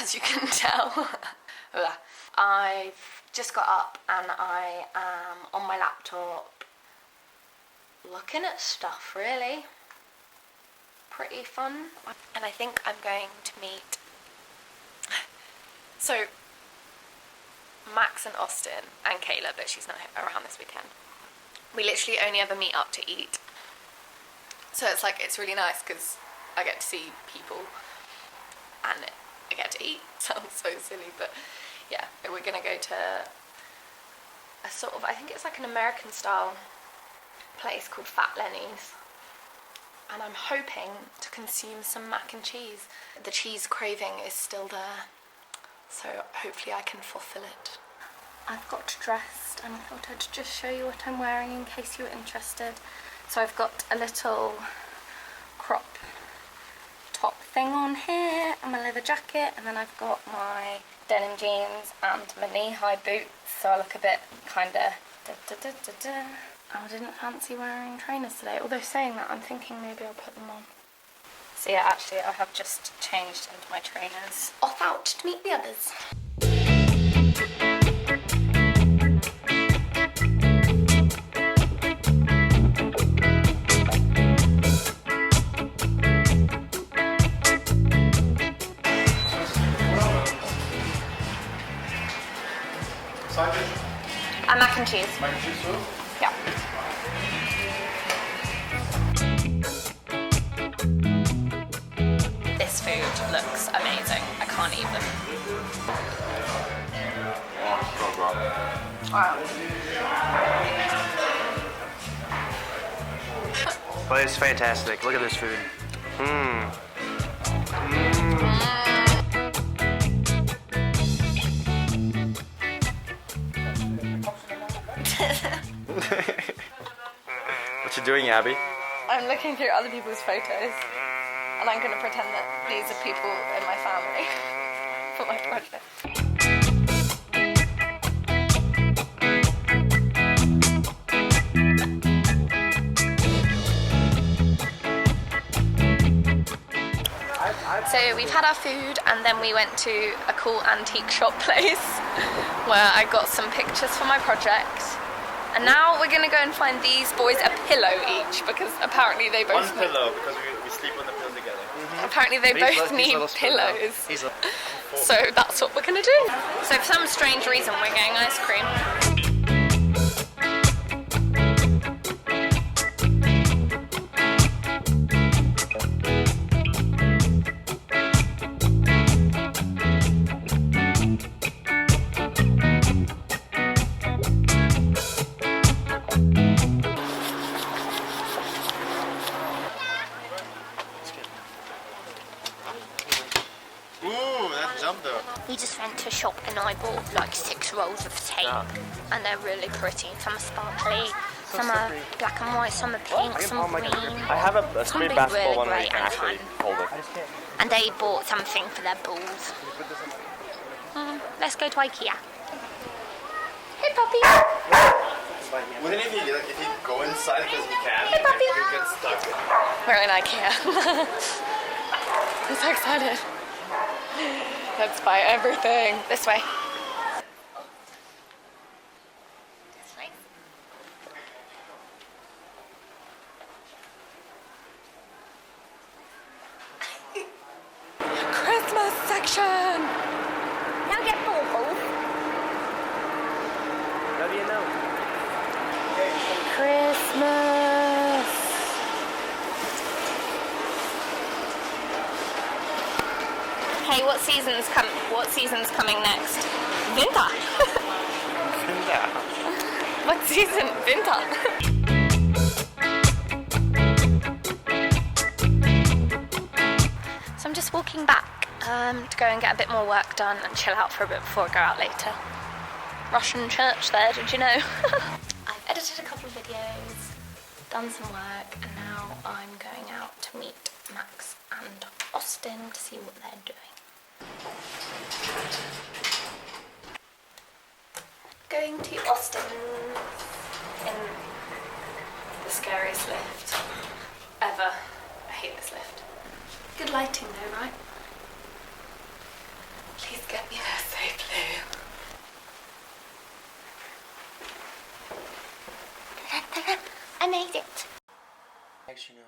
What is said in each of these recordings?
as you can tell. I've just got up and I am on my laptop looking at stuff, really. Pretty fun. And I think I'm going to meet... So, Max and Austin and Kayla, but she's not around this weekend. We literally only ever meet up to eat. So it's like, it's really nice because I get to see people and I get to eat. Sounds so silly, but yeah, we're gonna go to a sort of, I think it's like an American style place called Fat Lenny's. And I'm hoping to consume some mac and cheese. The cheese craving is still there, so hopefully I can fulfill it. I've got dressed and I thought I'd just show you what I'm wearing in case you were interested. So I've got a little crop top thing on here and my leather jacket, and then I've got my denim jeans and my knee-high boots, so I look a bit kinda I didn't fancy wearing trainers today, although saying that I'm thinking maybe I'll put them on. So yeah, actually I have just changed into my trainers. Off out to meet the others. And mac and cheese. Mac and cheese too? Yeah. This food looks amazing. I can't even. Wow. But it's fantastic. Look at this food. What you doing, Abby? I'm looking through other people's photos and I'm going to pretend that these are people in my family for my project. So we've had our food and then we went to a cool antique shop place where I got some pictures for my project. And now we're gonna go and find these boys a pillow each because apparently they both One pillow because we sleep on the pillow together. Apparently they both need pillows. So that's what we're gonna do. So for some strange reason we're getting ice cream. We just went to a shop and I bought like 6 rolls of tape, and they're really pretty. Some are sparkly, some are black and white, some are pink, some are green. I have a spray basketball one where you can actually hold it. And they bought something for their balls. Let's go to IKEA. Hey puppy! Wouldn't it be like if you go inside because you can? Hey puppy! You get stuck. We're in IKEA. I'm so excited. Let's buy everything. This way. This way. Christmas section! Now get baubles. How do you know? Christmas! Hey, what season's coming next? Winter. Winter. What season? Winter. So I'm just walking back to go and get a bit more work done and chill out for a bit before I go out later. Russian church there, did you know? I've edited a couple of videos, done some work, and now I'm going out to meet Max and Austin to see what they're doing. Going to Austin in the scariest lift ever. I hate this lift. Good lighting though, right? Get me there safely. I made it. Actually, no.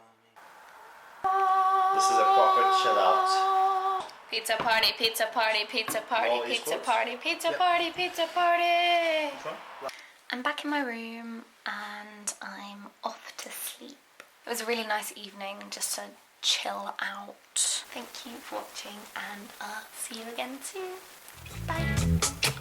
This is a proper chill out. Pizza party, pizza party, pizza party, All pizza esports? party, pizza Yep. party, pizza party. Which one? I'm back in my room and I'm off to sleep. It was a really nice evening just to chill out. Thank you for watching and see you again soon. Bye.